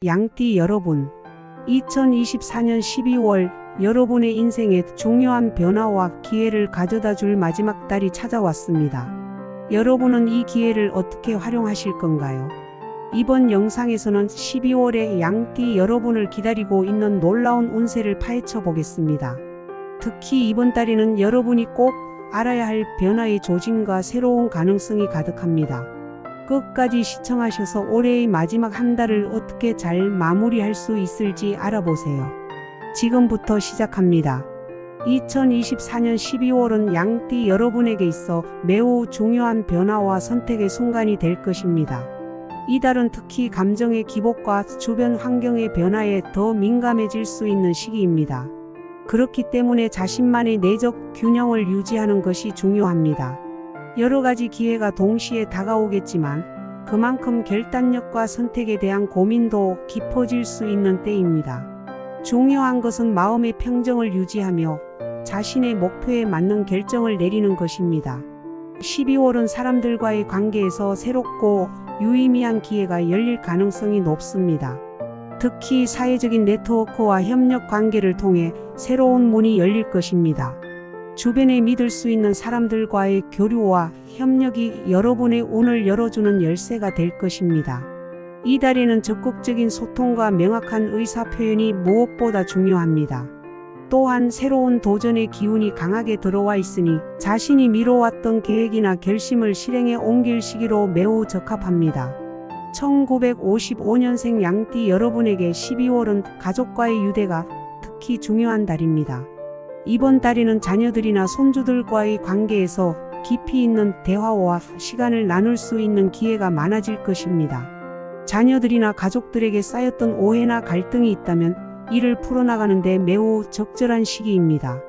양띠 여러분, 2024년 12월 여러분의 인생에 중요한 변화와 기회를 가져다 줄 마지막 달이 찾아왔습니다. 여러분은 이 기회를 어떻게 활용하실 건가요? 이번 영상에서는 12월에 양띠 여러분을 기다리고 있는 놀라운 운세를 파헤쳐 보겠습니다. 특히 이번 달에는 여러분이 꼭 알아야 할 변화의 조짐과 새로운 가능성이 가득합니다. 끝까지 시청하셔서 올해의 마지막 한 달을 어떻게 잘 마무리할 수 있을지 알아보세요. 지금부터 시작합니다. 2024년 12월은 양띠 여러분에게 있어 매우 중요한 변화와 선택의 순간이 될 것입니다. 이 달은 특히 감정의 기복과 주변 환경의 변화에 더 민감해질 수 있는 시기입니다. 그렇기 때문에 자신만의 내적 균형을 유지하는 것이 중요합니다. 여러 가지 기회가 동시에 다가오겠지만 그만큼 결단력과 선택에 대한 고민도 깊어질 수 있는 때입니다. 중요한 것은 마음의 평정을 유지하며 자신의 목표에 맞는 결정을 내리는 것입니다. 12월은 사람들과의 관계에서 새롭고 유의미한 기회가 열릴 가능성이 높습니다. 특히 사회적인 네트워크와 협력 관계를 통해 새로운 문이 열릴 것입니다. 주변에 믿을 수 있는 사람들과의 교류와 협력이 여러분의 운을 열어주는 열쇠가 될 것입니다. 이 달에는 적극적인 소통과 명확한 의사표현이 무엇보다 중요합니다. 또한 새로운 도전의 기운이 강하게 들어와 있으니 자신이 미뤄왔던 계획이나 결심을 실행에 옮길 시기로 매우 적합합니다. 1955년생 양띠 여러분에게 12월은 가족과의 유대가 특히 중요한 달입니다. 이번 달에는 자녀들이나 손주들과의 관계에서 깊이 있는 대화와 시간을 나눌 수 있는 기회가 많아질 것입니다. 자녀들이나 가족들에게 쌓였던 오해나 갈등이 있다면 이를 풀어나가는 데 매우 적절한 시기입니다.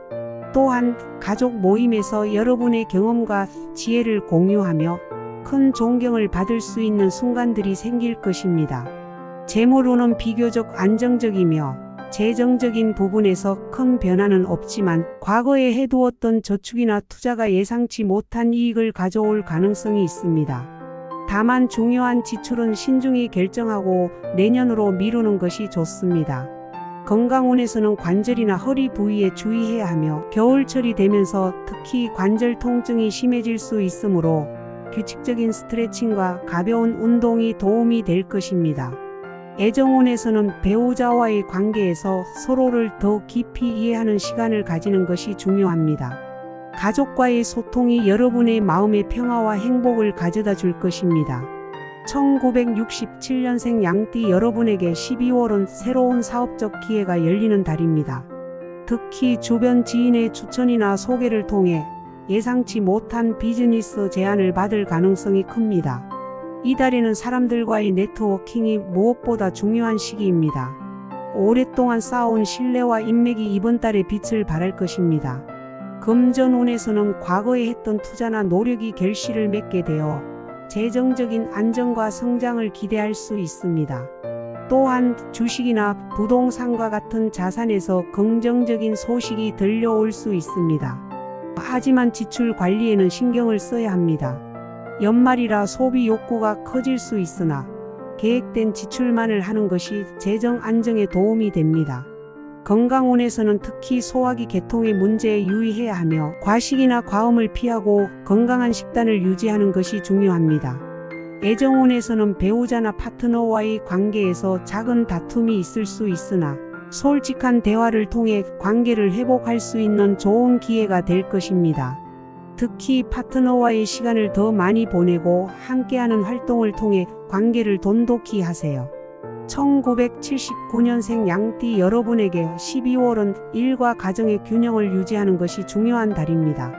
또한 가족 모임에서 여러분의 경험과 지혜를 공유하며 큰 존경을 받을 수 있는 순간들이 생길 것입니다. 재물운은 비교적 안정적이며 재정적인 부분에서 큰 변화는 없지만 과거에 해두었던 저축이나 투자가 예상치 못한 이익을 가져올 가능성이 있습니다. 다만 중요한 지출은 신중히 결정하고 내년으로 미루는 것이 좋습니다. 건강운에서는 관절이나 허리 부위에 주의해야 하며 겨울철이 되면서 특히 관절 통증이 심해질 수 있으므로 규칙적인 스트레칭과 가벼운 운동이 도움이 될 것입니다. 애정운에서는 배우자와의 관계에서 서로를 더 깊이 이해하는 시간을 가지는 것이 중요합니다. 가족과의 소통이 여러분의 마음의 평화와 행복을 가져다 줄 것입니다. 1967년생 양띠 여러분에게 12월은 새로운 사업적 기회가 열리는 달입니다. 특히 주변 지인의 추천이나 소개를 통해 예상치 못한 비즈니스 제안을 받을 가능성이 큽니다. 이 달에는 사람들과의 네트워킹이 무엇보다 중요한 시기입니다. 오랫동안 쌓아온 신뢰와 인맥이 이번 달에 빛을 발할 것입니다. 금전운에서는 과거에 했던 투자나 노력이 결실을 맺게 되어 재정적인 안정과 성장을 기대할 수 있습니다. 또한 주식이나 부동산과 같은 자산에서 긍정적인 소식이 들려올 수 있습니다. 하지만 지출 관리에는 신경을 써야 합니다. 연말이라 소비 욕구가 커질 수 있으나 계획된 지출만을 하는 것이 재정 안정에 도움이 됩니다. 건강운에서는 특히 소화기 계통의 문제에 유의해야 하며 과식이나 과음을 피하고 건강한 식단을 유지하는 것이 중요합니다. 애정운에서는 배우자나 파트너와의 관계에서 작은 다툼이 있을 수 있으나 솔직한 대화를 통해 관계를 회복할 수 있는 좋은 기회가 될 것입니다. 특히 파트너와의 시간을 더 많이 보내고 함께하는 활동을 통해 관계를 돈독히 하세요. 1979년생 양띠 여러분에게 12월은 일과 가정의 균형을 유지하는 것이 중요한 달입니다.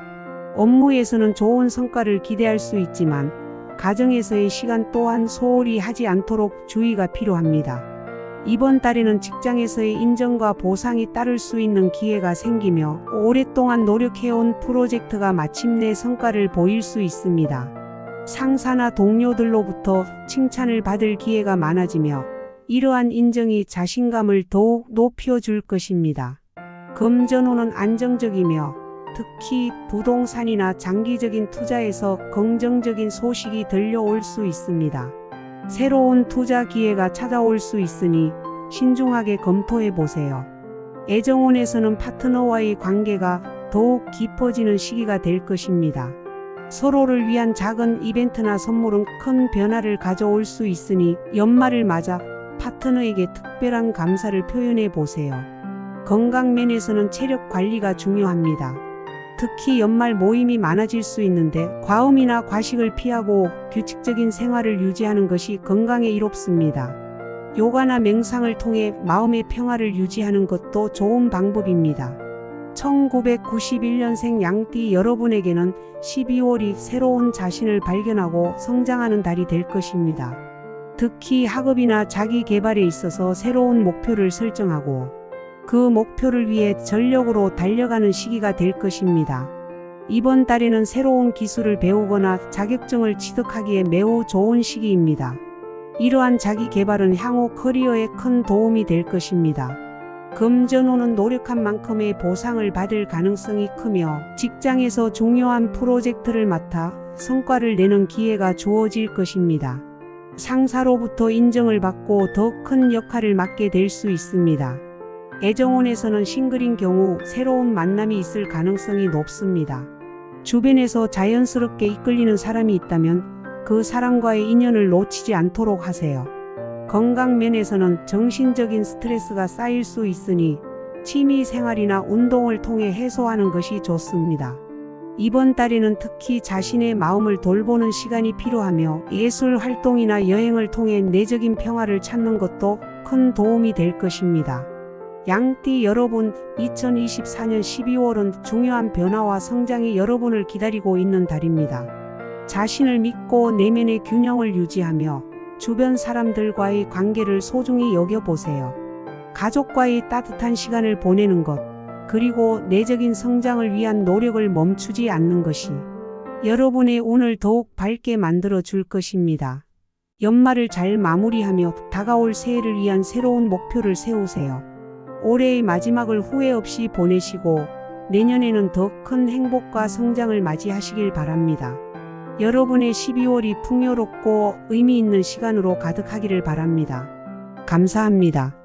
업무에서는 좋은 성과를 기대할 수 있지만 가정에서의 시간 또한 소홀히 하지 않도록 주의가 필요합니다. 이번 달에는 직장에서의 인정과 보상이 따를 수 있는 기회가 생기며 오랫동안 노력해온 프로젝트가 마침내 성과를 보일 수 있습니다. 상사나 동료들로부터 칭찬을 받을 기회가 많아지며 이러한 인정이 자신감을 더욱 높여줄 것입니다. 금전운은 안정적이며 특히 부동산이나 장기적인 투자에서 긍정적인 소식이 들려올 수 있습니다. 새로운 투자 기회가 찾아올 수 있으니 신중하게 검토해 보세요. 애정운에서는 파트너와의 관계가 더욱 깊어지는 시기가 될 것입니다. 서로를 위한 작은 이벤트나 선물은 큰 변화를 가져올 수 있으니 연말을 맞아 파트너에게 특별한 감사를 표현해 보세요. 건강 면에서는 체력 관리가 중요합니다. 특히 연말 모임이 많아질 수 있는데 과음이나 과식을 피하고 규칙적인 생활을 유지하는 것이 건강에 이롭습니다. 요가나 명상을 통해 마음의 평화를 유지하는 것도 좋은 방법입니다. 1991년생 양띠 여러분에게는 12월이 새로운 자신을 발견하고 성장하는 달이 될 것입니다. 특히 학업이나 자기 개발에 있어서 새로운 목표를 설정하고 그 목표를 위해 전력으로 달려가는 시기가 될 것입니다. 이번 달에는 새로운 기술을 배우거나 자격증을 취득하기에 매우 좋은 시기입니다. 이러한 자기 개발은 향후 커리어에 큰 도움이 될 것입니다. 금전운은 노력한 만큼의 보상을 받을 가능성이 크며 직장에서 중요한 프로젝트를 맡아 성과를 내는 기회가 주어질 것입니다. 상사로부터 인정을 받고 더 큰 역할을 맡게 될 수 있습니다. 애정운에서는 싱글인 경우 새로운 만남이 있을 가능성이 높습니다. 주변에서 자연스럽게 이끌리는 사람이 있다면 그 사람과의 인연을 놓치지 않도록 하세요. 건강 면에서는 정신적인 스트레스가 쌓일 수 있으니 취미 생활이나 운동을 통해 해소하는 것이 좋습니다. 이번 달에는 특히 자신의 마음을 돌보는 시간이 필요하며 예술 활동이나 여행을 통해 내적인 평화를 찾는 것도 큰 도움이 될 것입니다. 양띠 여러분, 2024년 12월은 중요한 변화와 성장이 여러분을 기다리고 있는 달입니다. 자신을 믿고 내면의 균형을 유지하며 주변 사람들과의 관계를 소중히 여겨보세요. 가족과의 따뜻한 시간을 보내는 것, 그리고 내적인 성장을 위한 노력을 멈추지 않는 것이 여러분의 운을 더욱 밝게 만들어 줄 것입니다. 연말을 잘 마무리하며 다가올 새해를 위한 새로운 목표를 세우세요. 올해의 마지막을 후회 없이 보내시고 내년에는 더 큰 행복과 성장을 맞이하시길 바랍니다. 여러분의 12월이 풍요롭고 의미 있는 시간으로 가득하기를 바랍니다. 감사합니다.